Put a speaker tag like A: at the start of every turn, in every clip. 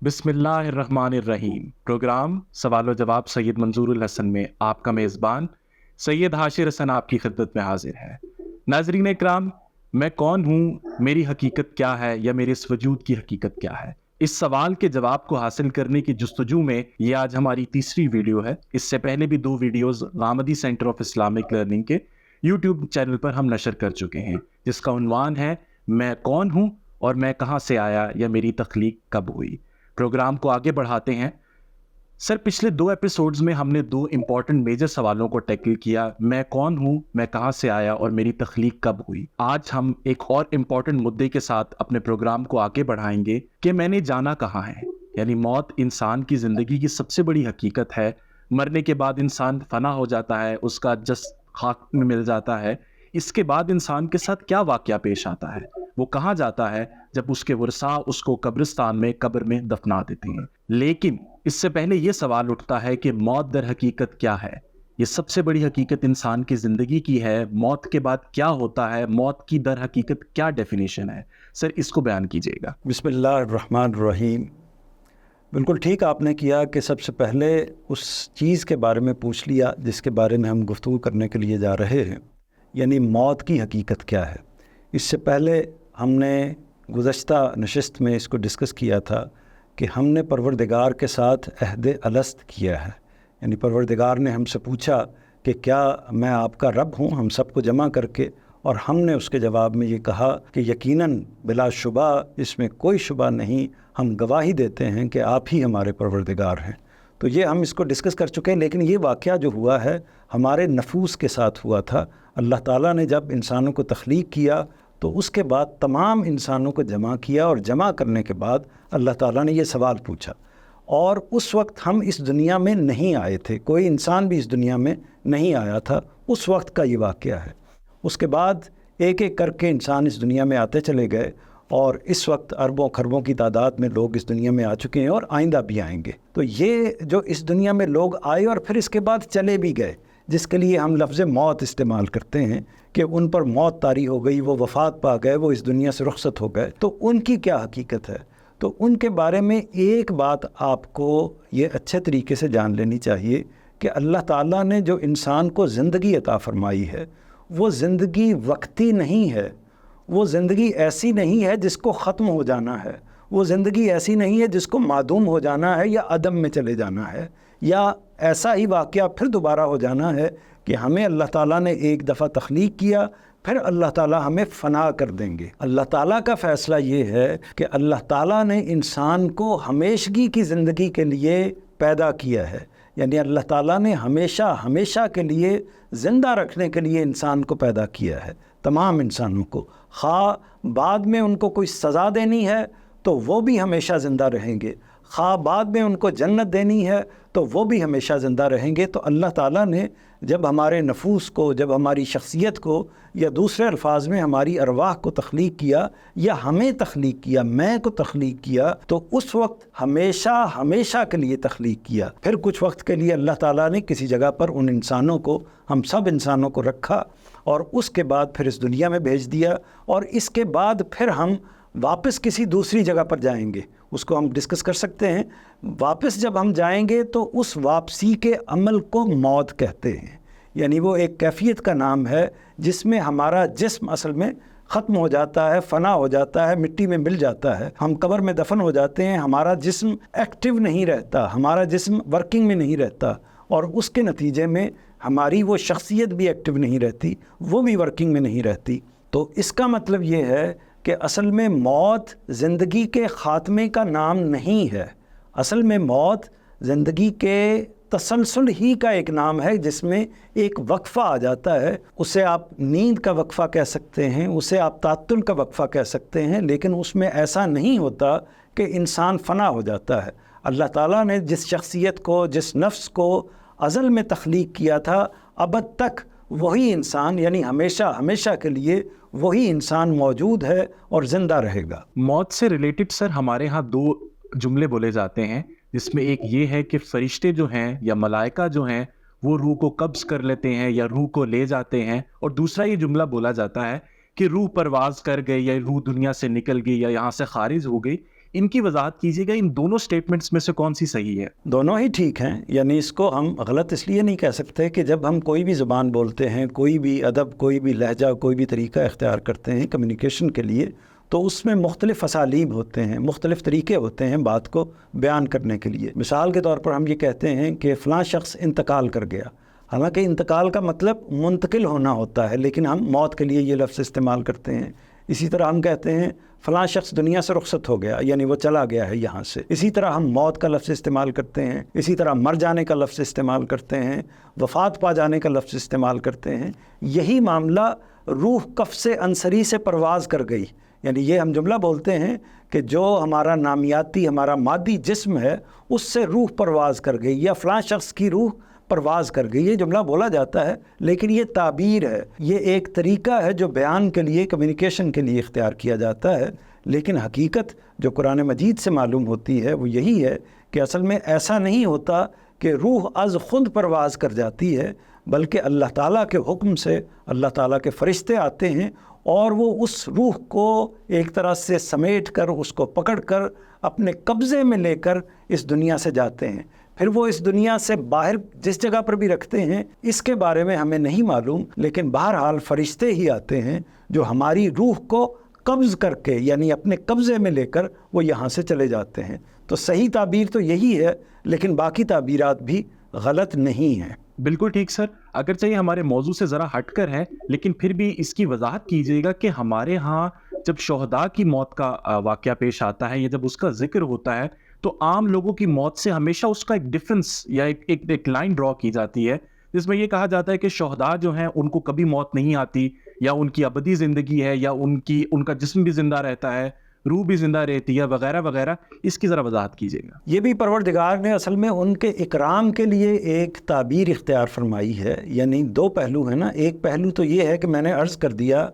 A: बिस्मिल्लाहिर्रहमानिर्रहीम। प्रोग्राम सवाल व जवाब सैयद मंजूरुल हसन में आपका मेज़बान सैयद हाशिर हसन आपकी खिदमत में हाजिर है। नाज़रीन इकराम, मैं कौन हूँ, मेरी हकीकत क्या है, या मेरे इस वजूद की हकीकत क्या है? इस सवाल के जवाब को हासिल करने की जुस्तजू में ये आज हमारी तीसरी वीडियो है। इससे पहले भी 2 videos Ghamidi center of Islamic learning के यूट्यूब चैनल पर हम नशर कर चुके हैं, जिसका उन्वान है मैं कौन हूँ और मैं कहाँ से आया, या मेरी तख्लीक कब हुई। प्रोग्राम को आगे बढ़ाते हैं। सर, पिछले 2 एपिसोड्स में हमने 2 इंपॉर्टेंट मेजर सवालों को टैकल किया, मैं कौन हूँ, मैं कहाँ से आया और मेरी तख्लीक कब हुई। आज हम एक और इंपॉर्टेंट मुद्दे के साथ अपने प्रोग्राम को आगे बढ़ाएंगे कि मैंने जाना कहाँ है। यानी मौत इंसान की ज़िंदगी की सबसे बड़ी हकीकत है। मरने के बाद इंसान फना हो जाता है, उसका जस खाक में मिल जाता है। इसके बाद इंसान के साथ क्या वाक़या पेश आता है, वो कहाँ जाता है जब उसके वर्सा उसको कब्रिस्तान में कब्र में दफना देते हैं। लेकिन इससे पहले ये सवाल उठता है कि मौत दर हकीकत क्या है। ये सबसे बड़ी हकीकत इंसान की ज़िंदगी की है। मौत के बाद क्या होता है, मौत की दर हकीकत क्या डेफिनेशन है? सर, इसको बयान कीजिएगा।
B: बिस्मिल्लाहिर्रहमानिर्रहीम। बिल्कुल ठीक आपने किया कि सबसे पहले उस चीज़ के बारे में पूछ लिया जिसके बारे में हम गुफ्तगू करने के लिए जा रहे हैं, यानी मौत की हकीकत क्या है। इससे पहले हमने गुज़श्ता नशिस्त में इसको डिस्कस किया था कि हमने परवरदिगार के साथ अहद अलस्त किया है। यानी परवरदिगार ने हमसे पूछा कि क्या मैं आपका रब हूँ, हम सबको जमा करके, और हमने उसके जवाब में ये कहा कि यकीनन बिलाशुबा, इसमें कोई शुबा नहीं, हम गवाही देते हैं कि आप ही हमारे परवरदिगार हैं। तो ये हम इसको डिस्कस कर चुके हैं। लेकिन ये वाक़या जो हुआ है हमारे नफूस के साथ हुआ था। अल्लाह ताला ने जब इंसानों को तख्लीक किया तो उसके बाद तमाम इंसानों को जमा किया, और जमा करने के बाद अल्लाह ताला ने ये सवाल पूछा। और उस वक्त हम इस दुनिया में नहीं आए थे, कोई इंसान भी इस दुनिया में नहीं आया था। उस वक्त का ये वाक़या है। उसके बाद एक एक करके इंसान इस दुनिया में आते चले गए, और इस वक्त अरबों खरबों की तादाद में लोग इस दुनिया में आ चुके हैं और आइंदा भी आएंगे। तो ये जो इस दुनिया में लोग आए और फिर इसके बाद चले भी गए, जिसके लिए हम लफ्ज़ मौत इस्तेमाल करते हैं कि उन पर मौत तारी हो गई, वो वफ़ात पा गए, वो इस दुनिया से रुखसत हो गए, तो उनकी क्या हकीकत है। तो उनके बारे में एक बात आपको ये अच्छे तरीके से जान लेनी चाहिए कि अल्लाह ताला ने जो इंसान को ज़िंदगी अता फ़रमाई है, वो ज़िंदगी वक्ती नहीं है। वो ज़िंदगी ऐसी नहीं है जिसको ख़त्म हो जाना है। वो ज़िंदगी ऐसी नहीं है जिसको मादूम हो जाना है या अदम में चले जाना है, या ऐसा ही वाक़या फिर दोबारा हो जाना है कि हमें अल्लाह ताला ने एक दफ़ा तख्लीक किया, फिर अल्लाह ताला हमें फ़ना कर देंगे। अल्लाह ताला का फ़ैसला ये है कि अल्लाह ताला ने इंसान को हमेशगी की ज़िंदगी के लिए पैदा किया है। यानी अल्लाह ताला ने हमेशा हमेशा के लिए ज़िंदा रखने के लिए इंसान को पैदा किया है, तमाम इंसानों को। खा बाद में उनको कोई सज़ा देनी है तो वो भी हमेशा ज़िंदा रहेंगे, खा बाद में उनको जन्नत देनी है तो वो भी हमेशा ज़िंदा रहेंगे। तो अल्लाह ताला ने जब हमारे नफूस को, जब हमारी शख्सियत को, या दूसरे अल्फाज में हमारी अरवाह को तख्लीक किया, या हमें तख्लीक किया, मैं को तख्लीक किया, तो उस वक्त हमेशा हमेशा के लिए तख्लीक किया। फिर कुछ वक्त के लिए अल्लाह ताला ने किसी जगह पर उन इंसानों को, हम सब इंसानों को रखा, और उसके बाद फिर इस दुनिया में भेज दिया। और इसके बाद फिर हम वापस किसी दूसरी जगह पर जाएंगे, उसको हम डिस्कस कर सकते हैं। वापस जब हम जाएंगे तो उस वापसी के अमल को मौत कहते हैं। यानी वो एक कैफियत का नाम है जिसमें हमारा जिस्म असल में ख़त्म हो जाता है, फ़ना हो जाता है, मिट्टी में मिल जाता है, हम कब्र में दफन हो जाते हैं, हमारा जिस्म एक्टिव नहीं रहता, हमारा जिस्म वर्किंग में नहीं रहता, और उसके नतीजे में हमारी वो शख्सियत भी एक्टिव नहीं रहती, वो भी वर्किंग में नहीं रहती। तो इसका मतलब ये है कि असल में मौत ज़िंदगी के ख़ात्मे का नाम नहीं है। असल में मौत ज़िंदगी के तसलसल ही का एक नाम है, जिसमें एक वक्फ़ा आ जाता है। उसे आप नींद का वक्फ़ा कह सकते हैं, उसे आप तात्तुल का वक्फ़ा कह सकते हैं, लेकिन उसमें ऐसा नहीं होता कि इंसान फ़ना हो जाता है। अल्लाह ताला ने जिस शख्सियत को, जिस नफ्स को अज़ल में तख्लीक किया था, अबद तक वही इंसान, यानी हमेशा हमेशा के लिए वही इंसान मौजूद है और ज़िंदा रहेगा।
A: मौत से रिलेटेड सर हमारे यहाँ 2 जुमले बोले जाते हैं, जिसमें एक ये है कि फरिश्ते जो हैं या मलाइका जो हैं वो रूह को कब्ज़ कर लेते हैं या रूह को ले जाते हैं, और दूसरा ये जुमला बोला जाता है कि रूह परवाज़ कर गई या रूह दुनिया से निकल गई या यहाँ से खारिज हो गई। ان کی وضاحت کیجیے گا, ان دونوں سٹیٹمنٹس میں سے کون سی صحیح ہے؟
B: دونوں ہی ٹھیک ہیں. یعنی اس کو ہم غلط اس لیے نہیں کہہ سکتے کہ جب ہم کوئی بھی زبان بولتے ہیں, کوئی بھی ادب, کوئی بھی لہجہ, کوئی بھی طریقہ اختیار کرتے ہیں کمیونیکیشن کے لیے, تو اس میں مختلف اسالیب ہوتے ہیں, مختلف طریقے ہوتے ہیں بات کو بیان کرنے کے لیے. مثال کے طور پر ہم یہ کہتے ہیں کہ فلاں شخص انتقال کر گیا, حالانکہ انتقال کا مطلب منتقل ہونا ہوتا ہے, لیکن ہم موت کے لیے یہ لفظ استعمال کرتے ہیں. اسی طرح ہم کہتے ہیں فلاں شخص دنیا سے رخصت ہو گیا, یعنی وہ چلا گیا ہے یہاں سے. اسی طرح ہم موت کا لفظ استعمال کرتے ہیں, اسی طرح مر جانے کا لفظ استعمال کرتے ہیں, وفات پا جانے کا لفظ استعمال کرتے ہیں. یہی معاملہ روح قفس انصری سے پرواز کر گئی, یعنی یہ ہم جملہ بولتے ہیں کہ جو ہمارا نامیاتی, ہمارا مادی جسم ہے, اس سے روح پرواز کر گئی, یا فلاں شخص کی روح پرواز کر گئی. یہ جملہ بولا جاتا ہے, لیکن یہ تعبیر ہے, یہ ایک طریقہ ہے جو بیان کے لیے, کمیونیکیشن کے لیے اختیار کیا جاتا ہے. لیکن حقیقت جو قرآن مجید سے معلوم ہوتی ہے وہ یہی ہے کہ اصل میں ایسا نہیں ہوتا کہ روح از خود پرواز کر جاتی ہے, بلکہ اللہ تعالیٰ کے حکم سے اللہ تعالیٰ کے فرشتے آتے ہیں اور وہ اس روح کو ایک طرح سے سمیٹ کر, اس کو پکڑ کر اپنے قبضے میں لے کر اس دنیا سے جاتے ہیں. پھر وہ اس دنیا سے باہر جس جگہ پر بھی رکھتے ہیں اس کے بارے میں ہمیں نہیں معلوم, لیکن بہرحال فرشتے ہی آتے ہیں جو ہماری روح کو قبض کر کے, یعنی اپنے قبضے میں لے کر وہ یہاں سے چلے جاتے ہیں. تو صحیح تعبیر تو یہی ہے, لیکن باقی تعبیرات بھی غلط نہیں ہیں.
A: بالکل ٹھیک سر, اگرچہ یہ ہمارے موضوع سے ذرا ہٹ کر ہے, لیکن پھر بھی اس کی وضاحت کیجیے گا کہ ہمارے ہاں جب شہداء کی موت کا واقعہ پیش آتا ہے یا جب اس کا ذکر ہوتا ہے تو عام لوگوں کی موت سے ہمیشہ اس کا ایک ڈفرنس یا ایک لائن ڈرا کی جاتی ہے, جس میں یہ کہا جاتا ہے کہ شہداء جو ہیں ان کو کبھی موت نہیں آتی, یا ان کی ابدی زندگی ہے, یا ان کا جسم بھی زندہ رہتا ہے, روح بھی زندہ رہتی ہے, وغیرہ وغیرہ. اس کی ذرا وضاحت کیجیے گا.
B: یہ بھی پروردگار نے اصل میں ان کے اکرام کے لیے ایک تعبیر اختیار فرمائی ہے. یعنی دو پہلو ہیں نا. ایک پہلو تو یہ ہے کہ میں نے عرض کر دیا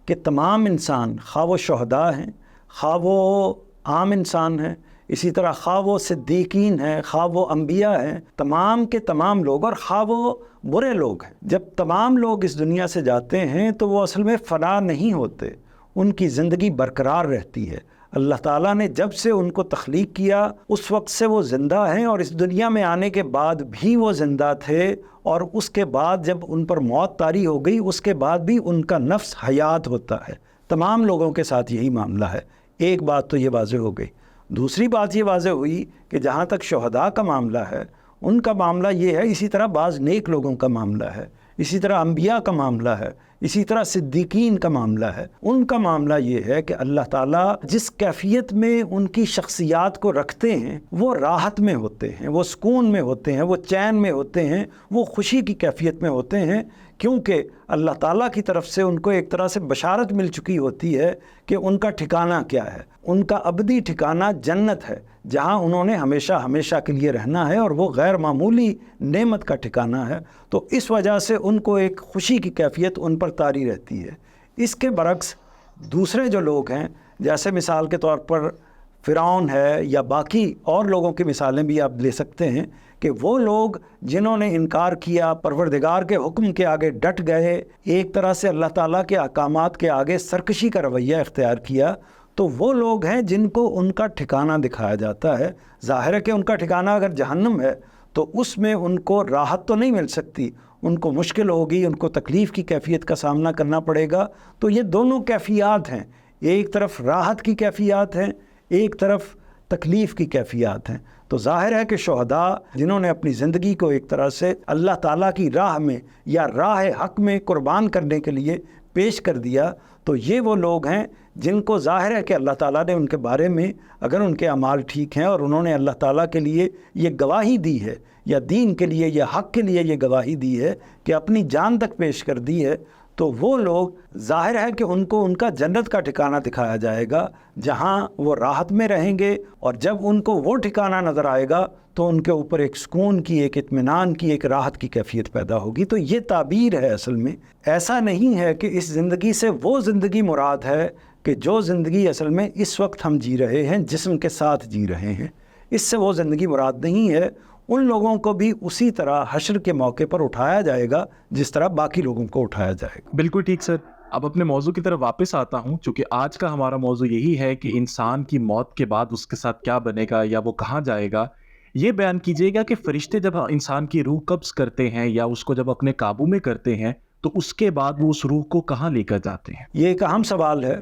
B: کہ تمام انسان, خواہ وہ شہداء ہیں, خواہ وہ عام انسان ہیں, اسی طرح خواہ وہ صدیقین ہیں, خواہ وہ انبیاء ہیں, تمام کے تمام لوگ, اور خواہ وہ برے لوگ ہیں, جب تمام لوگ اس دنیا سے جاتے ہیں تو وہ اصل میں فنا نہیں ہوتے, ان کی زندگی برقرار رہتی ہے. اللہ تعالیٰ نے جب سے ان کو تخلیق کیا اس وقت سے وہ زندہ ہیں, اور اس دنیا میں آنے کے بعد بھی وہ زندہ تھے, اور اس کے بعد جب ان پر موت طاری ہو گئی اس کے بعد بھی ان کا نفس حیات ہوتا ہے. تمام لوگوں کے ساتھ یہی معاملہ ہے. ایک بات تو یہ واضح ہو گئی. دوسری بات یہ واضح ہوئی کہ جہاں تک شہداء کا معاملہ ہے ان کا معاملہ یہ ہے, اسی طرح بعض نیک لوگوں کا معاملہ ہے, اسی طرح انبیاء کا معاملہ ہے, اسی طرح صدیقین کا معاملہ ہے. ان کا معاملہ یہ ہے کہ اللہ تعالیٰ جس کیفیت میں ان کی شخصیات کو رکھتے ہیں وہ راحت میں ہوتے ہیں, وہ سکون میں ہوتے ہیں, وہ چین میں ہوتے ہیں, وہ خوشی کی کیفیت میں ہوتے ہیں, کیونکہ اللہ تعالیٰ کی طرف سے ان کو ایک طرح سے بشارت مل چکی ہوتی ہے کہ ان کا ٹھکانہ کیا ہے. ان کا ابدی ٹھکانہ جنت ہے, جہاں انہوں نے ہمیشہ ہمیشہ کے لیے رہنا ہے, اور وہ غیر معمولی نعمت کا ٹھکانہ ہے. تو اس وجہ سے ان کو ایک خوشی کی کیفیت ان پر طاری رہتی ہے. اس کے برعکس دوسرے جو لوگ ہیں, جیسے مثال کے طور پر فرعون ہے, یا باقی اور لوگوں کی مثالیں بھی آپ لے سکتے ہیں, کہ وہ لوگ جنہوں نے انکار کیا, پروردگار کے حکم کے آگے ڈٹ گئے, ایک طرح سے اللہ تعالیٰ کے احکامات کے آگے سرکشی کا رویہ اختیار کیا, تو وہ لوگ ہیں جن کو ان کا ٹھکانہ دکھایا جاتا ہے. ظاہر ہے کہ ان کا ٹھکانہ اگر جہنم ہے تو اس میں ان کو راحت تو نہیں مل سکتی, ان کو مشکل ہوگی, ان کو تکلیف کی کیفیت کا سامنا کرنا پڑے گا. تو یہ دونوں کیفیات ہیں, ایک طرف راحت کی کیفیات ہیں, ایک طرف تکلیف کی کیفیات ہیں. تو ظاہر ہے کہ شہداء جنہوں نے اپنی زندگی کو ایک طرح سے اللہ تعالیٰ کی راہ میں یا راہ حق میں قربان کرنے کے لیے پیش کر دیا, تو یہ وہ لوگ ہیں جن کو ظاہر ہے کہ اللہ تعالیٰ نے ان کے بارے میں, اگر ان کے اعمال ٹھیک ہیں اور انہوں نے اللہ تعالیٰ کے لیے یہ گواہی دی ہے, یا دین کے لیے یا حق کے لیے یہ گواہی دی ہے کہ اپنی جان تک پیش کر دی ہے, تو وہ لوگ ظاہر ہے کہ ان کو ان کا جنت کا ٹھکانہ دکھایا جائے گا, جہاں وہ راحت میں رہیں گے. اور جب ان کو وہ ٹھکانہ نظر آئے گا تو ان کے اوپر ایک سکون کی, ایک اطمینان کی, ایک راحت کی کیفیت پیدا ہوگی. تو یہ تعبیر ہے. اصل میں ایسا نہیں ہے کہ اس زندگی سے وہ زندگی مراد ہے کہ جو زندگی اصل میں اس وقت ہم جی رہے ہیں, جسم کے ساتھ جی رہے ہیں, اس سے وہ زندگی مراد نہیں ہے. ان لوگوں کو بھی اسی طرح حشر کے موقع پر اٹھایا جائے گا جس طرح باقی لوگوں کو اٹھایا جائے گا.
A: بالکل ٹھیک سر. अब अपने मौजू की तरफ वापस आता हूँ, चूंकि आज का हमारा मौजू यही है कि इंसान की मौत के बाद उसके साथ क्या बनेगा या वो कहाँ जाएगा। ये बयान कीजिएगा कि फरिश्ते जब इंसान की रूह कब्ज करते हैं या उसको जब अपने काबू में करते हैं, तो उसके बाद वो उस रूह को कहाँ लेकर जाते हैं?
B: ये एक अहम सवाल है।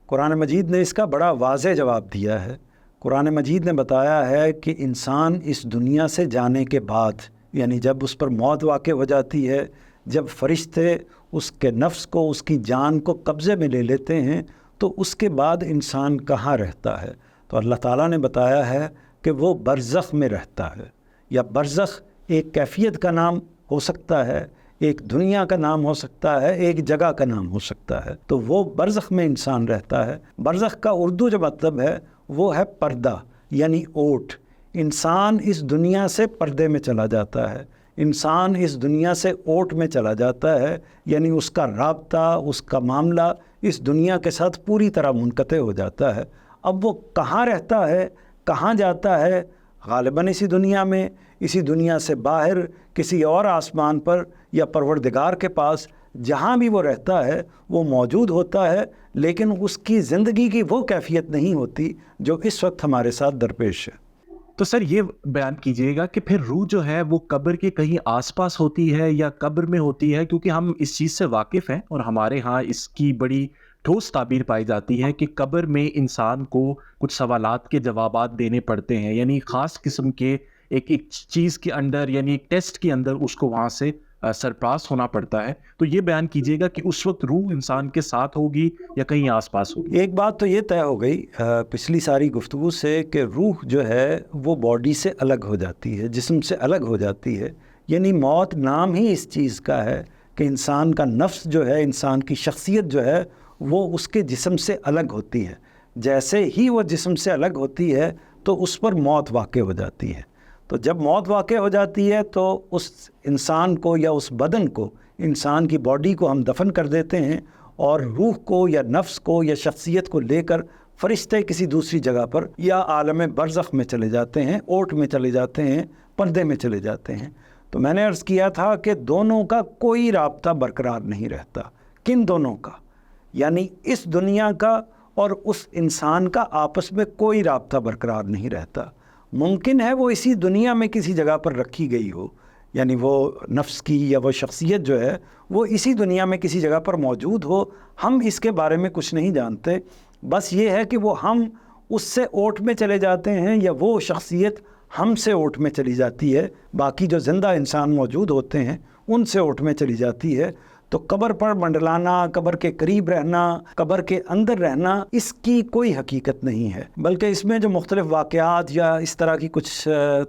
B: कुरान मजीद ने इसका बड़ा वाज़ेह जवाब दिया है। कुरान मजीद ने बताया है कि इंसान इस दुनिया से जाने के बाद, यानी जब उस पर मौत वाक़ हो जाती है, जब फरिश्ते उसके नफ्स को, उसकी जान को कब्ज़े में ले लेते हैं, तो उसके बाद इंसान कहाँ रहता है। तो अल्लाह ताला ने बताया है कि वो बरज़ख में रहता है, या बरज़ख एक कैफियत का नाम हो सकता है, एक दुनिया का नाम हो सकता है, एक जगह का नाम हो सकता है। तो वो बरज़ख में इंसान रहता है। बरज़ख का उर्दू जो मतलब है वो है पर्दा, यानी ओट। इंसान इस दुनिया से पर्दे में चला जाता है, इंसान इस दुनिया से ओट में चला जाता है, यानी उसका राब्ता, उसका मामला इस दुनिया के साथ पूरी तरह मुनक़ते हो जाता है। अब वो कहाँ रहता है, कहाँ जाता है? ग़ालिबन इसी दुनिया में, इसी दुनिया से बाहर किसी और आसमान पर या परवरदिगार के पास, जहाँ भी वो रहता है वो मौजूद होता है, लेकिन उसकी ज़िंदगी की वो कैफियत नहीं होती जो इस वक्त हमारे साथ दरपेश है।
A: तो सर ये बयान कीजिएगा कि फिर रूह जो है वो कब्र के कहीं आसपास होती है या कब्र में होती है? क्योंकि हम इस चीज़ से वाकिफ़ हैं और हमारे यहाँ इसकी बड़ी ठोस ताबीर पाई जाती है कि कब्र में इंसान को कुछ सवालात के जवाबात देने पड़ते हैं, यानी ख़ास किस्म के एक चीज़ के अंदर, यानी एक टेस्ट के अंदर उसको वहाँ से सरपास होना पड़ता है। तो ये बयान कीजिएगा कि उस वक्त रूह इंसान के साथ होगी या कहीं आसपास होगी?
B: एक बात तो ये तय हो गई पिछली सारी गुफ्तगू से कि रूह जो है वो बॉडी से अलग हो जाती है, जिस्म से अलग हो जाती है। यानी मौत नाम ही इस चीज़ का है कि इंसान का नफ्स जो है, इंसान की शख्सियत जो है वो उसके जिस्म से अलग होती है। जैसे ही वो जिस्म से अलग होती है तो उस पर मौत वाक़ हो जाती है। तो जब मौत वाक़ हो जाती है तो उस इंसान को या उस बदन को, इंसान की बॉडी को हम दफन कर देते हैं और रूह को या नफ्स को या शख्सियत को लेकर फरिश्ते किसी दूसरी जगह पर या आलम बरज़ख में चले जाते हैं, ओट में चले जाते हैं, पर्दे में चले जाते हैं। तो मैंने अर्ज़ किया था कि दोनों का कोई राब्ता बरकरार नहीं रहता। किन दोनों का? यानी इस दुनिया का और उस इंसान का आपस में कोई राब्ता बरकरार नहीं रहता। मुमकिन है वो इसी दुनिया में किसी जगह पर रखी गई हो, यानी वो नफ्स की या वो शख्सियत जो है वो इसी दुनिया में किसी जगह पर मौजूद हो। हम इसके बारे में कुछ नहीं जानते। बस ये है कि वो हम उससे ओट में चले जाते हैं या वो शख्सियत हमसे ओट में चली जाती है। बाकी जो ज़िंदा इंसान मौजूद होते हैं उनसे ओट में चली जाती है। तो कब्र पर मंडलाना, कब्र के करीब रहना, कब्र के अंदर रहना, इसकी कोई हकीकत नहीं है। बल्कि इसमें जो मुख्तलिफ़ वाक़यात या इस तरह की कुछ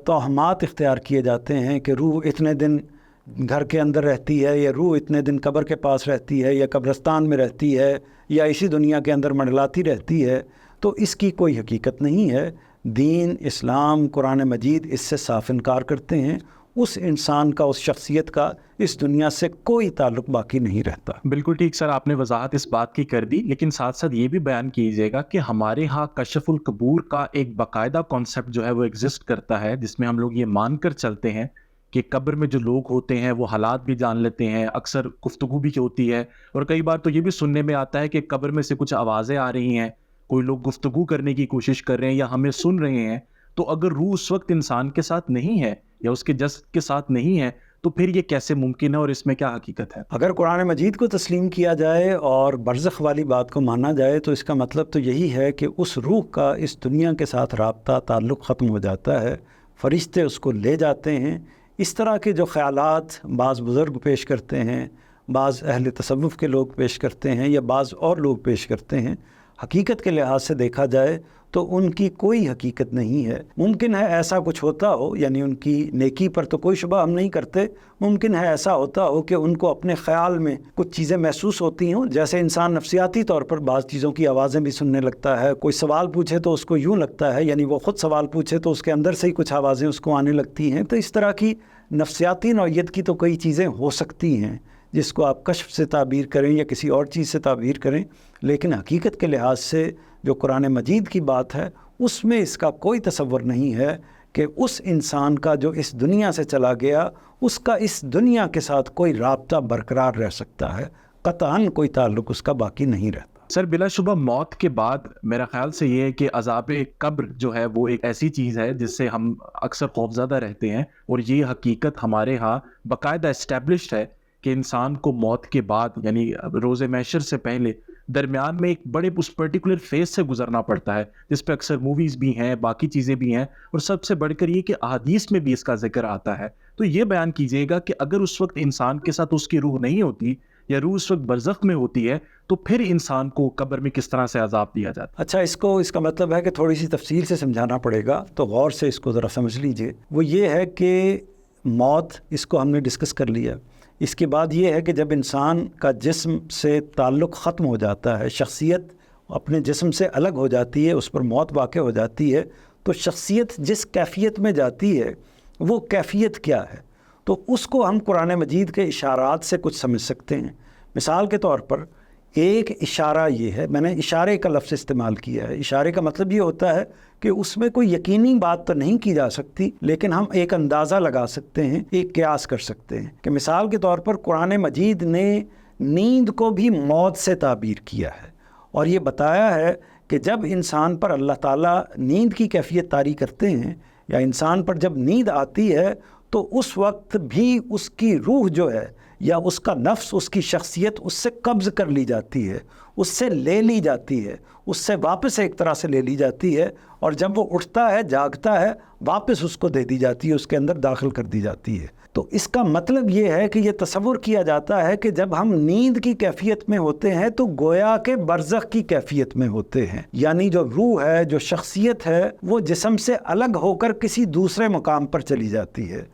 B: तोहमात इख्तियार किए जाते हैं कि रूह इतने दिन घर के अंदर रहती है, या रूह इतने दिन कब्र के पास रहती है, या कब्रिस्तान में रहती है, या इसी दुनिया के अंदर मंडलाती रहती है, तो इसकी कोई हकीकत नहीं है। दीन, इस्लाम, कुरान मजीद इससे साफ इनकार करते हैं। उस इंसान का, उस शख्सियत का इस दुनिया से कोई ताल्लुक़ बाकी नहीं रहता।
A: बिल्कुल ठीक सर, आपने वजाहत इस बात की कर दी, लेकिन साथ साथ ये भी बयान कीजिएगा कि हमारे यहाँ कशफुल कबूर का एक बाकायदा कॉन्सेप्ट जो है वो एग्जिस्ट करता है, जिसमें हम लोग ये मान कर चलते हैं कि कब्र में जो लोग होते हैं वो हालात भी जान लेते हैं, अक्सर गुफ्तगू भी होती है, और कई बार तो ये भी सुनने में आता है कि कब्र में से कुछ आवाज़ें आ रही हैं, कोई लोग गुफ्तगू करने की कोशिश कर रहे हैं या हमें सुन रहे हैं। तो अगर रूह उस वक्त इंसान के साथ नहीं है या उसके जस्द के साथ नहीं है, तो फिर ये कैसे मुमकिन है और इसमें क्या हकीकत है?
B: अगर कुरान मजीद को तस्लीम किया जाए और बरज़ख वाली बात को माना जाए तो इसका मतलब तो यही है कि उस रूह का इस दुनिया के साथ राब्ता, ताल्लुक़ ख़त्म हो जाता है। फ़रिश्ते उसको ले जाते हैं। इस तरह के जो ख़यालात बाज़ बुज़ुर्ग पेश करते हैं, बाज़ अहले तसव्वुफ़ के लोग पेश करते हैं, या बाज़ और लोग पेश करते हैं, हकीकत के लिहाज से देखा जाए तो उनकी कोई हकीकत नहीं है। मुमकिन है ऐसा कुछ होता हो, यानी उनकी नेकी पर तो कोई शुबा हम नहीं करते। मुमकिन है ऐसा होता हो कि उनको अपने ख़्याल में कुछ चीज़ें महसूस होती हों, जैसे इंसान नफ्सियाती तौर पर बाज़ चीज़ों की आवाज़ें भी सुनने लगता है। कोई सवाल पूछे तो उसको यूँ लगता है, यानी वो ख़ुद सवाल पूछे तो उसके अंदर से ही कुछ आवाज़ें उसको आने लगती हैं। तो इस तरह की नफ्सियाती नौइयत की तो कई चीज़ें हो सकती हैं, जिसको आप कश्फ से ताबीर करें या किसी और चीज़ से ताबीर करें, लेकिन हकीकत के लिहाज से जो कुरान मजीद की बात है उसमें इसका कोई तसव्वुर नहीं है कि उस इंसान का जो इस दुनिया से चला गया उसका इस दुनिया के साथ कोई राब्ता बरकरार रह सकता है। क़तअन कोई ताल्लुक़ उसका बाकी नहीं रहता।
A: सर बिलाशुबा मौत के बाद मेरा ख्याल से ये है कि अज़ाब कब्र जो है वो एक ऐसी चीज़ है जिससे हम अक्सर खौफज़दा रहते हैं, और ये हकीकत हमारे यहाँ बाकायदा इस्टेब्लिश्ड है कि इंसान को मौत के बाद यानी रोज़े महशर से पहले दरमियान में एक बड़े उस पर्टिकुलर फेज से गुजरना पड़ता है, जिस पे अक्सर मूवीज़ भी हैं, बाकी चीज़ें भी हैं, और सबसे बढ़कर ये कि अहादीस में भी इसका जिक्र आता है। तो ये बयान कीजिएगा कि अगर उस वक्त इंसान के साथ उसकी रूह नहीं होती या रूह उस वक्त बरज़ख में होती है, तो फिर इंसान को कब्र में किस तरह से अजाब दिया जाता है?
B: अच्छा, इसका मतलब है कि थोड़ी सी तफसील से समझाना पड़ेगा, तो गौर से इसको ज़रा समझ लीजिए। वो ये है कि मौत, इसको हमने डिस्कस कर लिया। इसके बाद ये है कि जब इंसान का जिस्म से ताल्लुक़ ख़त्म हो जाता है, शख्सियत अपने जिस्म से अलग हो जाती है, उस पर मौत वाक़ हो जाती है, तो शख्सियत जिस कैफ़ियत में जाती है वो कैफ़ियत क्या है, तो उसको हम कुरान मजीद के इशारात से कुछ समझ सकते हैं। मिसाल के तौर पर एक इशारा ये है, मैंने इशारे का लफ्ज़ इस्तेमाल किया है। इशारे का मतलब ये होता है कि उसमें कोई यकीनी बात तो नहीं की जा सकती, लेकिन हम एक अंदाज़ा लगा सकते हैं, एक क़यास कर सकते हैं कि मिसाल के तौर पर कुरान मजीद ने नींद को भी मौत से ताबीर किया है, और ये बताया है कि जब इंसान पर अल्लाह ताला नींद की कैफियत तारी करते हैं, या इंसान पर जब नींद आती है, तो उस वक्त भी उसकी रूह जो है या उसका नफ्स, उसकी शख्सियत उससे कब्ज़ कर ली जाती है, उससे ले ली जाती है, उससे वापस एक तरह से ले ली जाती है, और जब वो उठता है, जागता है, वापस उसको दे दी जाती है, उसके अंदर दाखिल कर दी जाती है। तो इसका मतलब ये है कि ये तसव्वुर किया जाता है कि जब हम नींद की कैफियत में होते हैं तो गोया के बरज़ख की कैफियत में होते हैं, यानी जो रूह है, जो शख्सियत है, वो जिस्म से अलग होकर किसी दूसरे मुकाम पर चली जाती है।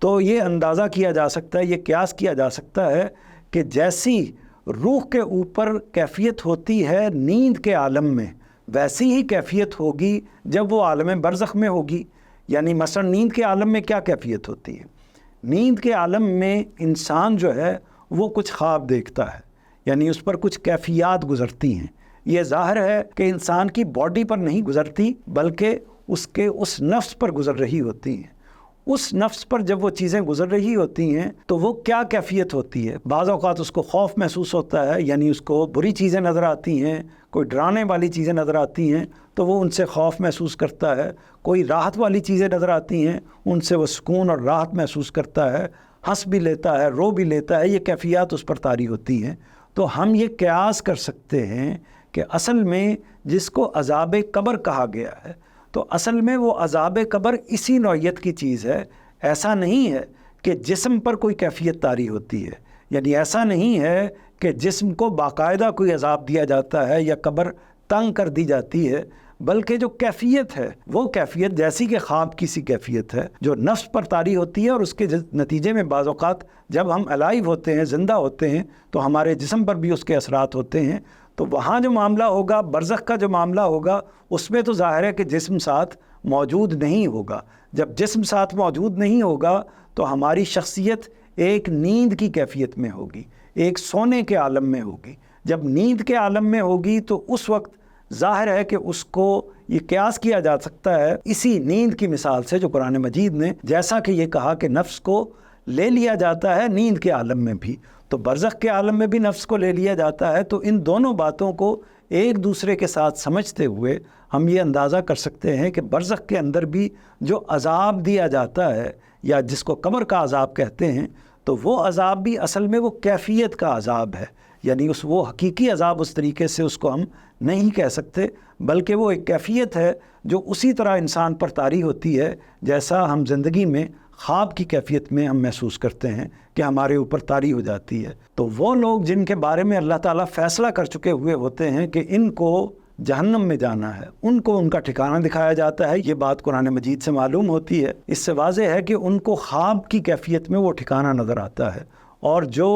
B: तो ये अंदाज़ा किया जा सकता है, ये क़यास किया जा सकता है कि जैसी रूह के ऊपर कैफियत होती है नींद के आलम में, वैसी ही कैफियत होगी जब वो आलम बरज़ख में होगी। यानी मसलन नींद के आलम में क्या कैफियत होती है? नींद के आलम में इंसान जो है वो कुछ ख्वाब देखता है, यानी उस पर कुछ कैफियत गुज़रती हैं। ये ज़ाहिर है कि इंसान की बॉडी पर नहीं गुज़रती, बल्कि उसके उस नफ्स पर गुज़र रही होती हैं। उस नफ्स पर जब वो चीज़ें गुज़र रही होती हैं तो वो क्या कैफियत होती है? बाज़ औक़ात उसको खौफ महसूस होता है, यानी उसको बुरी चीज़ें नज़र आती हैं, कोई डराने वाली चीज़ें नज़र आती हैं तो वो उनसे खौफ महसूस करता है, कोई राहत वाली चीज़ें नज़र आती हैं, उनसे वो सुकून और राहत महसूस करता है, हंस भी लेता है, रो भी लेता है, ये कैफियत उस पर तारी होती हैं। तो हम ये क़यास कर सकते हैं कि असल में जिसको अज़ाब कब्र कहा गया है, तो असल में वो अज़ाब कब्र इसी नौइयत की चीज़ है। ऐसा नहीं है कि जिस्म पर कोई कैफियत तारी होती है, यानी ऐसा नहीं है कि जिस्म को बाकायदा कोई अज़ाब दिया जाता है या कब्र तंग कर दी जाती है, बल्कि जो कैफियत है वो कैफियत जैसी कि ख्वाब की सी कैफियत है जो नफ्स पर तारी होती है, और उसके नतीजे में बाज़ औक़ात जब हम अलाइव होते हैं, ज़िंदा होते हैं, तो हमारे जिस्म पर भी उसके असरात होते हैं। तो वहाँ जो मामला होगा, बरज़ख का जो मामला होगा, उसमें तो ज़ाहिर है कि जिस्म साथ मौजूद नहीं होगा। जब जिस्म साथ मौजूद नहीं होगा तो हमारी शख्सियत एक नींद की कैफियत में होगी, एक सोने के आलम में होगी। जब नींद के आलम में होगी तो उस वक्त ज़ाहिर है कि उसको ये क़यास किया जा सकता है इसी नींद की मिसाल से जो कुरान मजीद ने, जैसा कि ये कहा कि नफ्स को ले लिया जाता है नींद के आलम में भी, तो बरज़ख के आलम में भी नफ्स को ले लिया जाता है। तो इन दोनों बातों को एक दूसरे के साथ समझते हुए हम ये अंदाज़ा कर सकते हैं कि बरज़ख के अंदर भी जो अज़ाब दिया जाता है या जिसको कब्र का अज़ाब कहते हैं, तो वो अज़ाब भी असल में वो कैफियत का अज़ाब है, यानी वो हकीकी अज़ाब उस तरीके से उसको हम नहीं कह सकते, बल्कि वो एक कैफियत है जो उसी तरह इंसान पर तारी होती है जैसा हम ज़िंदगी में ख्वाब की कैफियत में हम महसूस करते हैं कि हमारे ऊपर तारी हो जाती है। तो वो लोग जिनके बारे में अल्लाह ताला फ़ैसला कर चुके हुए होते हैं कि इनको जहन्नम में जाना है, उनको उनका ठिकाना दिखाया जाता है। ये बात कुरान मजीद से मालूम होती है। इससे वाज़ेह है कि उनको ख्वाब की कैफियत में वो ठिकाना नज़र आता है, और जो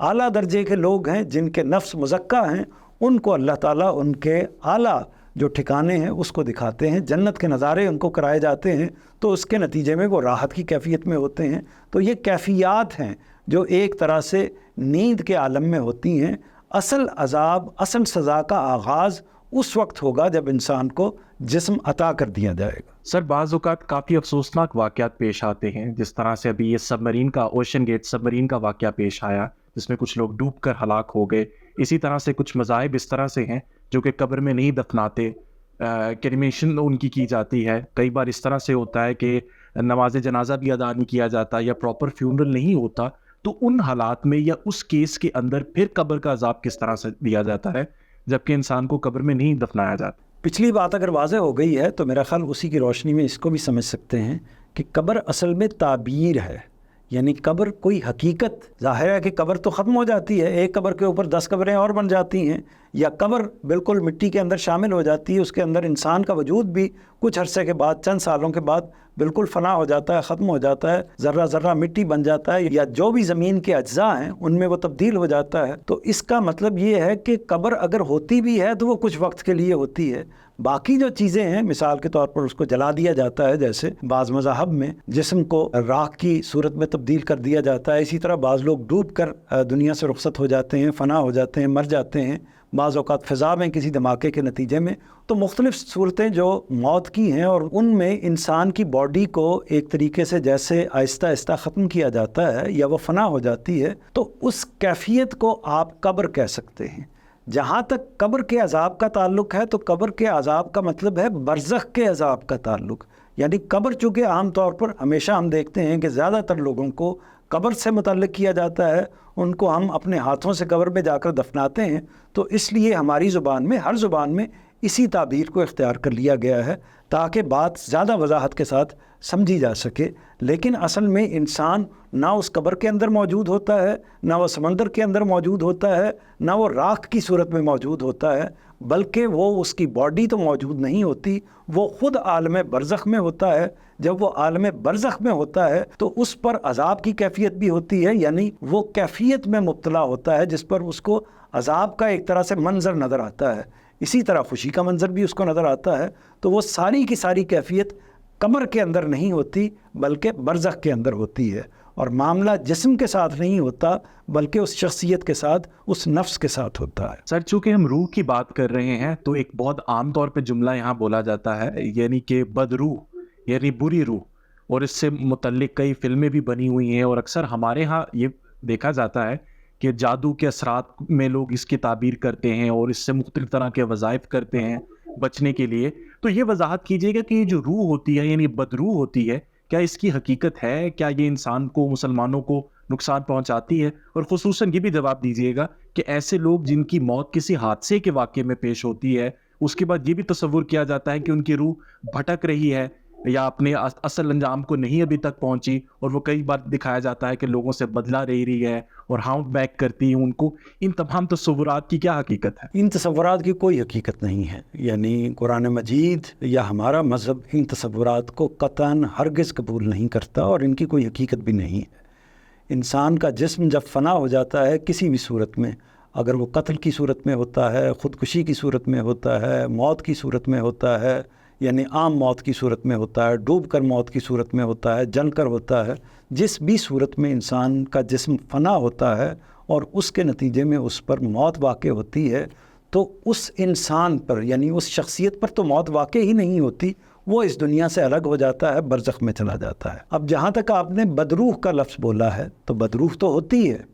B: आला दर्जे के लोग हैं, जिनके नफ्स मुज़क्का हैं, उनको अल्लाह ताला उनके आला जो ठिकाने हैं उसको दिखाते हैं, जन्नत के नज़ारे उनको कराए जाते हैं, तो उसके नतीजे में वो राहत की कैफियत में होते हैं। तो ये कैफियत हैं जो एक तरह से नींद के आलम में होती हैं। असल अज़ाब, असल सज़ा का आगाज़ उस वक्त होगा जब इंसान को जिस्म अता कर दिया जाएगा।
A: सर बाज़ औक़ात काफ़ी अफसोसनाक वाक़यात पेश आते हैं, जिस तरह से अभी ये सबमरीन का, ओशन गेट सबमरीन का वाक़या पेश आया जिसमें कुछ लोग डूब कर हलाक हो गए। इसी तरह से कुछ मज़ाहिब इस तरह से हैं जो कि कब्र में नहीं दफनाते, क्रेमेशन उनकी की जाती है। कई बार इस तरह से होता है कि नमाज जनाजा भी अदा नहीं किया जाता या प्रॉपर फ्यूनरल नहीं होता। तो उन हालात में या उस केस के अंदर फिर कब्र का अजाब किस तरह से दिया जाता है जबकि इंसान को कब्र में नहीं दफनाया जाता?
B: पिछली बात अगर वाज़ेह हो गई है तो मेरा ख्याल उसी की रोशनी में इसको भी समझ सकते हैं कि कब्र असल में ताबीर है, यानी कब्र कोई हकीकत, ज़ाहिर है कि कब्र तो ख़त्म हो जाती है, एक कब्र के ऊपर 10 कब्रें और बन जाती हैं, या कब्र बिल्कुल मिट्टी के अंदर शामिल हो जाती है, उसके अंदर इंसान का वजूद भी कुछ अरसे के बाद, चंद सालों के बाद बिल्कुल फ़ना हो जाता है, ख़त्म हो जाता है, ज़र्रा ज़र्रा मिट्टी बन जाता है, या जो भी ज़मीन के अज्जा हैं उनमें वो तब्दील हो जाता है। तो इसका मतलब ये है कि कब्र अगर होती भी है तो वो कुछ वक्त के लिए होती है। बाकी जो चीज़ें हैं, मिसाल के तौर पर उसको जला दिया जाता है, जैसे बाज़ मज़ाहब में जिस्म को राख की सूरत में तब्दील कर दिया जाता है, इसी तरह बाज़ लोग डूब कर दुनिया से रुखसत हो जाते हैं, फ़ना हो जाते हैं, मर जाते हैं, बाज़ औक़ात फ़िज़ा में किसी धमाके के नतीजे में। तो मुख्तलिफ़ सूरतें जो मौत की हैं और उनमें इंसान की बॉडी को एक तरीके से जैसे आहिस्ता आहिस्ता ख़त्म किया जाता है या वो फ़ना हो जाती है, तो उस कैफ़ियत को आप कब्र कह सकते हैं। जहाँ तक कब्र के अज़ाब का ताल्लुक़ है तो कब्र के अज़ाब का मतलब है बरज़ख के अज़ाब का ताल्लुक़, यानी कब्र चूँकि आम तौर पर हमेशा हम देखते हैं कि ज़्यादातर लोगों को कब्र से मुतल्लिक़ किया जाता है, उनको हम अपने हाथों से कब्र में जाकर दफनाते हैं, तो इसलिए हमारी ज़ुबान में, हर ज़ुबान में इसी ताबीर को इख्तियार कर लिया गया है ताकि बात ज़्यादा वजाहत के साथ समझी जा सके। लेकिन असल में इंसान ना उस कब्र के अंदर मौजूद होता है, ना वो समंदर के अंदर मौजूद होता है, ना वो राख की सूरत में मौजूद होता है, बल्कि वो उसकी बॉडी तो मौजूद नहीं होती, वो ख़ुद आलम बरज़ख में होता है। जब वो आलम बरज़ख में होता है तो उस पर अज़ाब की कैफ़ियत भी होती है, यानी वो कैफ़ियत में मुब्तला होता है जिस पर उसको अज़ाब का एक तरह से मंज़र नज़र आता है, इसी तरह खुशी का मंज़र भी उसको नज़र आता है। तो वो सारी की सारी कैफ़ियत कब्र के अंदर नहीं होती बल्कि बरज़ख के अंदर होती है, और मामला जिस्म के साथ नहीं होता बल्कि उस शख्सियत के साथ, उस नफ्स के साथ होता है।
A: सर चूँकि हम रूह की बात कर रहे हैं तो एक बहुत आम तौर पे जुमला यहाँ बोला जाता है, यानी कि बदरूह, यानी बुरी रूह, और इससे मुतल्लिक कई फिल्में भी बनी हुई हैं, और अक्सर हमारे यहाँ ये देखा जाता है कि जादू के असरात में लोग इसकी ताबीर करते हैं और इससे मुख्तलिफ तरह के वज़ाइफ करते हैं बचने के लिए। तो ये वजाहत कीजिएगा कि ये जो रूह होती है यानी बदरूह होती है, क्या इसकी हकीकत है? क्या ये इंसान को, मुसलमानों को नुकसान पहुंचाती है? और ख़ुसूसन ये भी जवाब दीजिएगा कि ऐसे लोग जिनकी मौत किसी हादसे के वाक़े में पेश होती है, उसके बाद ये भी तसव्वुर किया जाता है कि उनकी रूह भटक रही है या अपने असल अंजाम को नहीं अभी तक पहुंची, और वो कई बार दिखाया जाता है कि लोगों से बदला ले रही है और हाउंड बैक करती है उनको। इन तमाम तसव्वुरात की क्या हकीकत है?
B: इन तसव्वुरात की कोई हकीकत नहीं है, यानी कुरान मजीद या हमारा मज़हब इन तसव्वुरात को कतन हरगिज़ कबूल नहीं करता और इनकी कोई हकीकत भी नहीं है। इंसान का जिस्म जब फ़ना हो जाता है किसी भी सूरत में, अगर वो कत्ल की सूरत में होता है, ख़ुदकुशी की सूरत में होता है, मौत की सूरत में होता है, यानी आम मौत की सूरत में होता है, डूब कर मौत की सूरत में होता है, जल कर होता है, जिस भी सूरत में इंसान का जिस्म फ़ना होता है और उसके नतीजे में उस पर मौत वाक़ई होती है, तो उस इंसान पर, यानी उस शख्सियत पर तो मौत वाक़ई ही नहीं होती, वो इस दुनिया से अलग हो जाता है, बरज़ख में चला जाता है। अब जहाँ तक आपने बदरूह का लफ्ज़ बोला है, तो बदरूह तो होती है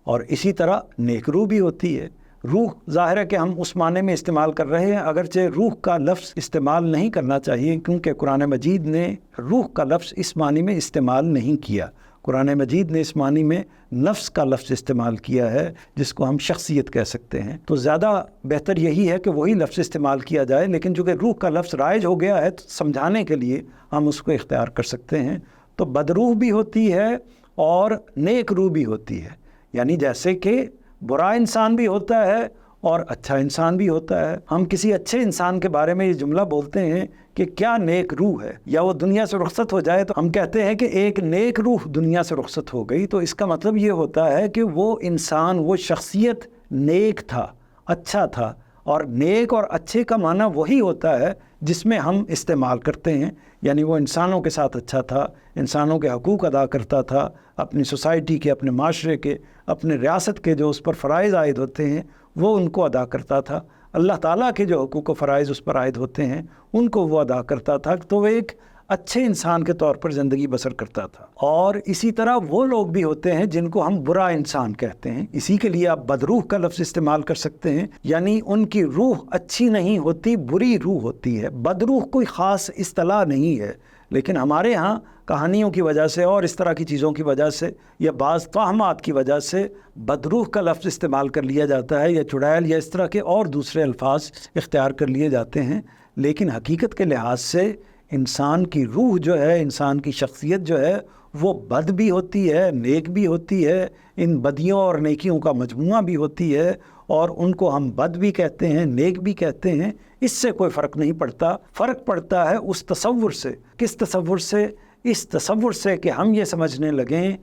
B: और इसी तरह नेक रूह भी होती है। रूह ज़ाहिर है कि हम उस माने में इस्तेमाल कर रहे हैं, अगरचे रूह का लफ्ज़ इस्तेमाल नहीं करना चाहिए, क्योंकि कुरान मजीद ने रूह का लफ्ज़ इस मानी में इस्तेमाल नहीं किया। कुरान मजीद ने इस मानी में नफ्स का लफ्ज़ इस्तेमाल किया है, जिसको हम शख्सियत कह सकते हैं। तो ज़्यादा बेहतर यही है कि वही लफ्ज़ इस्तेमाल किया जाए, लेकिन चूँकि रूह का लफ्ज़ राइज हो गया है तो समझाने के लिए हम उसको इख्तियार कर सकते हैं। तो बदरूह भी होती है और नेक रूह भी होती है, यानी जैसे कि बुरा इंसान भी होता है और अच्छा इंसान भी होता है। हम किसी अच्छे इंसान के बारे में ये जुमला बोलते हैं कि क्या नेक रूह है, या वो दुनिया से रुखसत हो जाए तो हम कहते हैं कि एक नेक रूह दुनिया से रुखसत हो गई। तो इसका मतलब ये होता है कि वो इंसान, वो शख्सियत नेक था, अच्छा था, और नेक और अच्छे का माना वही होता है जिसमें हम इस्तेमाल करते हैं, यानी वो इंसानों के साथ अच्छा था, इंसानों के हकूक़ अदा करता था, अपनी सोसाइटी के, अपने माशरे के, अपने रियासत के जो उस पर फ़राइज़ आयद होते हैं वो उनको अदा करता था। اللہ تعالیٰ کے جو حقوق و فرائض اس پر عائد ہوتے ہیں ان کو وہ ادا کرتا تھا، تو وہ ایک اچھے انسان کے طور پر زندگی بسر کرتا تھا۔ اور اسی طرح وہ لوگ بھی ہوتے ہیں جن کو ہم برا انسان کہتے ہیں، اسی کے لیے آپ بدروح کا لفظ استعمال کر سکتے ہیں، یعنی ان کی روح اچھی نہیں ہوتی، بری روح ہوتی ہے۔ بدروح کوئی خاص اصطلاح نہیں ہے، لیکن ہمارے ہاں کہانیوں کی وجہ سے اور اس طرح کی چیزوں کی وجہ سے یا بعض توہمات کی وجہ سے بدروح کا لفظ استعمال کر لیا جاتا ہے، یا چڑیل یا اس طرح کے اور دوسرے الفاظ اختیار کر لیے جاتے ہیں۔ لیکن حقیقت کے لحاظ سے انسان کی روح جو ہے، انسان کی شخصیت جو ہے، وہ بد بھی ہوتی ہے، نیک بھی ہوتی ہے، ان بدیوں اور نیکیوں کا مجموعہ بھی ہوتی ہے، اور ان کو ہم بد بھی کہتے ہیں، نیک بھی کہتے ہیں۔ اس سے کوئی فرق نہیں پڑتا، فرق پڑتا ہے اس تصور سے۔ کس تصور سے؟ اس تصور سے کہ ہم یہ سمجھنے لگیں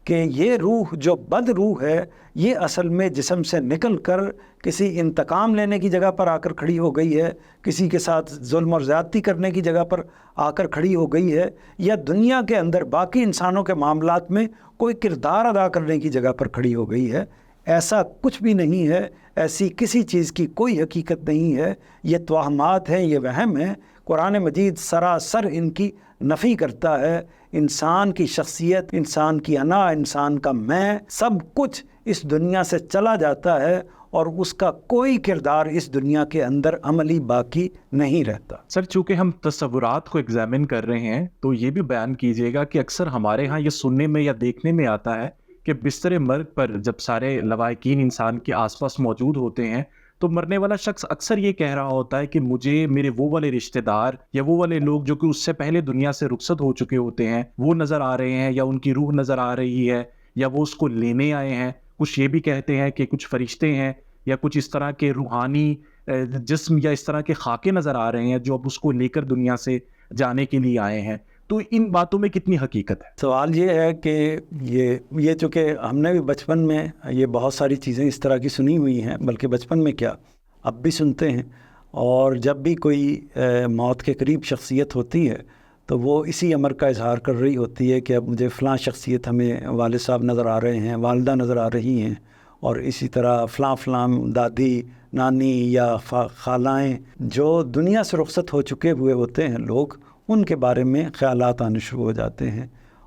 B: کہ یہ روح جو بد روح ہے، یہ اصل میں جسم سے نکل کر کسی انتقام لینے کی جگہ پر آ کر کھڑی ہو گئی ہے، کسی کے ساتھ ظلم اور زیادتی کرنے کی جگہ پر آ کر کھڑی ہو گئی ہے، یا دنیا کے اندر باقی انسانوں کے معاملات میں کوئی کردار ادا کرنے کی جگہ پر کھڑی ہو گئی ہے۔ ایسا کچھ بھی نہیں ہے، ایسی کسی چیز کی کوئی حقیقت نہیں ہے، یہ توہمات ہیں، یہ وہم ہیں۔ قرآن مجید سراسر ان کی نفی کرتا ہے۔ انسان کی شخصیت، انسان کی انا، انسان کا میں، سب کچھ اس دنیا سے چلا جاتا ہے، اور اس کا کوئی کردار اس دنیا کے اندر عملی باقی نہیں رہتا۔
A: سر، چونکہ ہم تصورات کو ایگزامن کر رہے ہیں تو یہ بھی بیان کیجیے گا کہ اکثر ہمارے ہاں یہ سننے میں یا دیکھنے میں آتا ہے کہ بستر مرگ پر جب سارے لواحقین انسان کے آس پاس موجود ہوتے ہیں تو مرنے والا شخص اکثر یہ کہہ رہا ہوتا ہے کہ مجھے میرے وہ والے رشتہ دار یا وہ والے لوگ جو کہ اس سے پہلے دنیا سے رخصت ہو چکے ہوتے ہیں وہ نظر آ رہے ہیں، یا ان کی روح نظر آ رہی ہے، یا وہ اس کو لینے آئے ہیں۔ کچھ یہ بھی کہتے ہیں کہ کچھ فرشتے ہیں یا کچھ اس طرح کے روحانی جسم یا اس طرح کے خاکے نظر آ رہے ہیں جو اب اس کو لے کر دنیا سے جانے کے لیے آئے ہیں۔ تو ان باتوں میں کتنی حقیقت ہے؟
B: سوال یہ ہے کہ یہ چونکہ ہم نے بھی بچپن میں یہ بہت ساری چیزیں اس طرح کی سنی ہوئی ہیں، بلکہ بچپن میں کیا اب بھی سنتے ہیں، اور جب بھی کوئی موت کے قریب شخصیت ہوتی ہے تو وہ اسی امر کا اظہار کر رہی ہوتی ہے کہ اب مجھے فلاں شخصیت، ہمیں والد صاحب نظر آ رہے ہیں، والدہ نظر آ رہی ہیں، اور اسی طرح فلاں دادی، نانی یا خالائیں جو دنیا سے رخصت ہو چکے ہوئے ہوتے ہیں لوگ، ان کے بارے میں خیالات آنے شروع ہو جاتے ہیں۔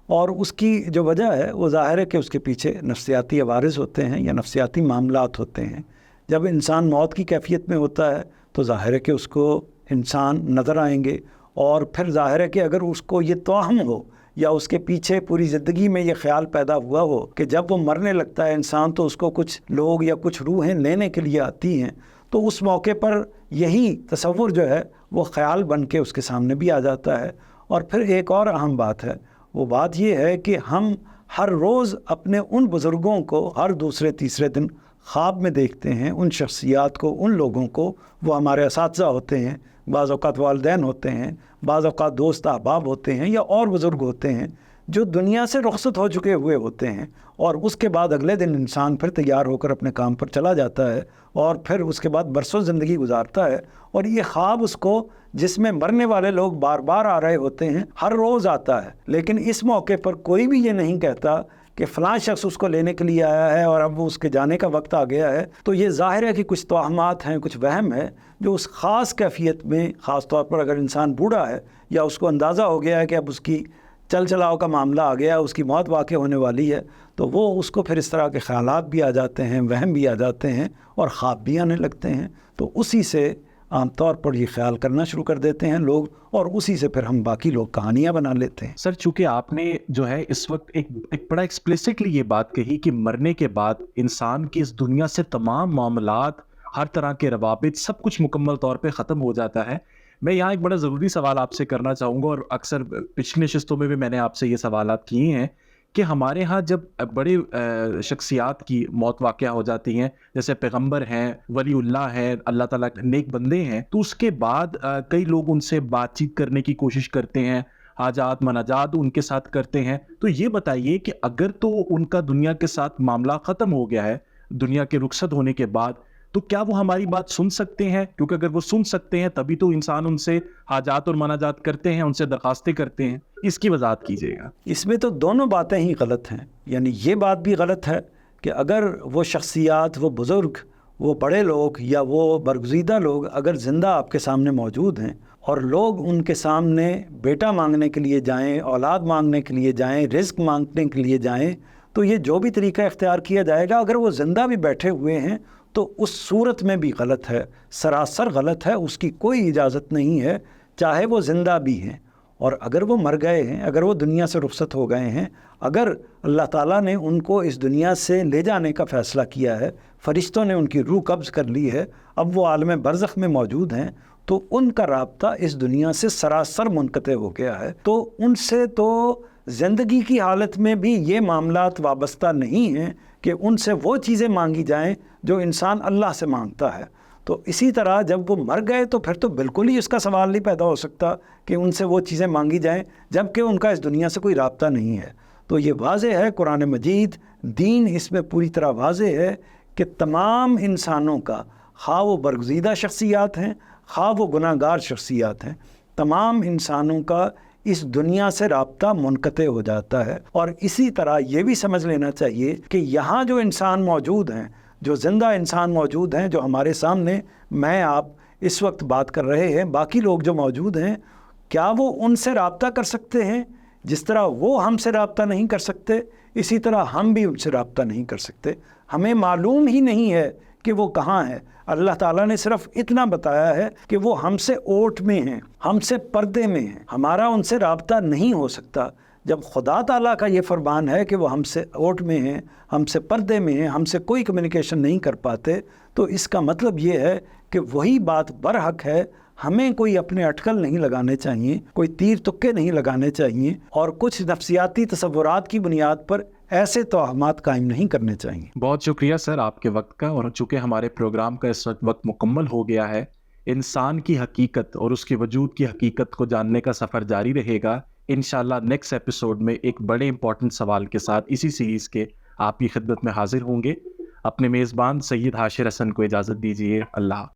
B: اور اس کی جو وجہ ہے وہ ظاہر ہے کہ اس کے پیچھے نفسیاتی عوارض ہوتے ہیں یا نفسیاتی معاملات ہوتے ہیں۔ جب انسان موت کی کیفیت میں ہوتا ہے تو ظاہر ہے کہ اس کو انسان نظر آئیں گے، اور پھر ظاہر ہے کہ اگر اس کو یہ توہم ہو یا اس کے پیچھے پوری زندگی میں یہ خیال پیدا ہوا ہو کہ جب وہ مرنے لگتا ہے انسان تو اس کو کچھ لوگ یا کچھ روحیں لینے کے لیے آتی ہیں، تو اس موقع پر یہی تصور جو ہے وہ خیال بن کے اس کے سامنے بھی آ جاتا ہے۔ اور پھر ایک اور اہم بات ہے، وہ بات یہ ہے کہ ہم ہر روز اپنے ان بزرگوں کو ہر دوسرے تیسرے دن خواب میں دیکھتے ہیں، ان شخصیات کو، ان لوگوں کو۔ وہ ہمارے اساتذہ ہوتے ہیں، بعض اوقات والدین ہوتے ہیں، بعض اوقات دوست احباب ہوتے ہیں، یا اور بزرگ ہوتے ہیں جو دنیا سے رخصت ہو چکے ہوئے ہوتے ہیں، اور اس کے بعد اگلے دن انسان پھر تیار ہو کر اپنے کام پر چلا جاتا ہے، اور پھر اس کے بعد برسوں زندگی گزارتا ہے، اور یہ خواب اس کو، جس میں مرنے والے لوگ بار بار آ رہے ہوتے ہیں، ہر روز آتا ہے۔ لیکن اس موقع پر کوئی بھی یہ نہیں کہتا کہ فلاں شخص اس کو لینے کے لیے آیا ہے اور اب وہ اس کے جانے کا وقت آ گیا ہے۔ تو یہ ظاہر ہے کہ کچھ توہمات ہیں، کچھ وہم ہے جو اس خاص کیفیت میں، خاص طور پر اگر انسان بوڑھا ہے یا اس کو اندازہ ہو گیا ہے کہ اب اس کی چل چلاؤ کا معاملہ آ گیا، اس کی موت واقع ہونے والی ہے، تو وہ اس کو پھر اس طرح کے خیالات بھی آ جاتے ہیں، وہم بھی آ جاتے ہیں، اور خواب بھی آنے لگتے ہیں۔ تو اسی سے عام طور پر یہ خیال کرنا شروع کر دیتے ہیں لوگ، اور اسی سے پھر ہم باقی لوگ کہانیاں بنا لیتے ہیں۔
A: سر، چونکہ آپ نے جو ہے اس وقت ایک بڑا ایکسپلیسٹلی یہ بات کہی کہ مرنے کے بعد انسان کی اس دنیا سے تمام معاملات، ہر طرح کے روابط، سب کچھ مکمل طور پہ ختم ہو جاتا ہے۔ میں یہاں ایک بڑا ضروری سوال آپ سے کرنا چاہوں گا، اور اکثر پچھلی نشستوں میں بھی میں نے آپ سے یہ سوالات کیے ہیں کہ ہمارے ہاں جب بڑے شخصیات کی موت واقع ہو جاتی ہیں، جیسے پیغمبر ہیں، ولی اللہ ہیں، اللہ تعالیٰ کے نیک بندے ہیں، تو اس کے بعد کئی لوگ ان سے بات چیت کرنے کی کوشش کرتے ہیں، حاجات مناجات ان کے ساتھ کرتے ہیں۔ تو یہ بتائیے کہ اگر تو ان کا دنیا کے ساتھ معاملہ ختم ہو گیا ہے دنیا کے رخصت ہونے کے بعد، تو کیا وہ ہماری بات سن سکتے ہیں؟ کیونکہ اگر وہ سن سکتے ہیں تبھی تو انسان ان سے حاجات اور مناجات کرتے ہیں، ان سے درخواستیں کرتے ہیں۔ اس کی وضاحت کیجیے گا۔
B: اس میں تو دونوں باتیں ہی غلط ہیں، یعنی یہ بات بھی غلط ہے کہ اگر وہ شخصیات، وہ بزرگ وہ بڑے لوگ یا وہ برگزیدہ لوگ اگر زندہ آپ کے سامنے موجود ہیں اور لوگ ان کے سامنے بیٹا مانگنے کے لیے جائیں، اولاد مانگنے کے لیے جائیں، رزق مانگنے کے لیے جائیں، تو یہ جو بھی طریقہ اختیار کیا جائے گا اگر وہ زندہ بھی بیٹھے ہوئے ہیں تو اس صورت میں بھی غلط ہے، سراسر غلط ہے، اس کی کوئی اجازت نہیں ہے، چاہے وہ زندہ بھی ہیں۔ اور اگر وہ مر گئے ہیں، اگر وہ دنیا سے رخصت ہو گئے ہیں، اگر اللہ تعالیٰ نے ان کو اس دنیا سے لے جانے کا فیصلہ کیا ہے، فرشتوں نے ان کی روح قبض کر لی ہے، اب وہ عالم برزخ میں موجود ہیں، تو ان کا رابطہ اس دنیا سے سراسر منقطع ہو گیا ہے۔ تو ان سے تو زندگی کی حالت میں بھی یہ معاملات وابستہ نہیں ہیں کہ ان سے وہ چیزیں مانگی جائیں جو انسان اللہ سے مانگتا ہے۔ تو اسی طرح جب وہ مر گئے تو پھر تو بالکل ہی اس کا سوال نہیں پیدا ہو سکتا کہ ان سے وہ چیزیں مانگی جائیں جبکہ ان کا اس دنیا سے کوئی رابطہ نہیں ہے۔ تو یہ واضح ہے، قرآن مجید، دین اس میں پوری طرح واضح ہے کہ تمام انسانوں کا، خواہ وہ برگزیدہ شخصیات ہیں، خواہ وہ گناہ گار شخصیات ہیں، تمام انسانوں کا اس دنیا سے رابطہ منقطع ہو جاتا ہے۔ اور اسی طرح یہ بھی سمجھ لینا چاہیے کہ یہاں جو انسان موجود ہیں، جو زندہ انسان موجود ہیں، جو ہمارے سامنے میں آپ اس وقت بات کر رہے ہیں، باقی لوگ جو موجود ہیں، کیا وہ ان سے رابطہ کر سکتے ہیں؟ جس طرح وہ ہم سے رابطہ نہیں کر سکتے، اسی طرح ہم بھی ان سے رابطہ نہیں کر سکتے۔ ہمیں معلوم ہی نہیں ہے کہ وہ کہاں ہے۔ اللہ تعالیٰ نے صرف اتنا بتایا ہے کہ وہ ہم سے اوٹ میں ہیں، ہم سے پردے میں ہیں، ہمارا ان سے رابطہ نہیں ہو سکتا۔ جب خدا تعالیٰ کا یہ فرمان ہے کہ وہ ہم سے اوٹ میں ہیں، ہم سے پردے میں ہیں، ہم سے کوئی کمیونیکیشن نہیں کر پاتے، تو اس کا مطلب یہ ہے کہ وہی بات برحق ہے۔ ہمیں کوئی اپنے اٹکل نہیں لگانے چاہیے، کوئی تیر تکے نہیں لگانے چاہیے، اور کچھ نفسیاتی تصورات کی بنیاد پر ایسے توہمات قائم نہیں کرنے چاہیے۔
A: بہت شکریہ سر آپ کے وقت کا، اور چونکہ ہمارے پروگرام کا اس وقت مکمل ہو گیا ہے، انسان کی حقیقت اور اس کے وجود کی حقیقت کو جاننے کا سفر جاری رہے گا۔ انشاءاللہ نیکسٹ ایپیسوڈ میں ایک بڑے امپورٹنٹ سوال کے ساتھ اسی سیریز کے آپ کی خدمت میں حاضر ہوں گے۔ اپنے میزبان سید حاشر حسن کو اجازت دیجیے۔ اللہ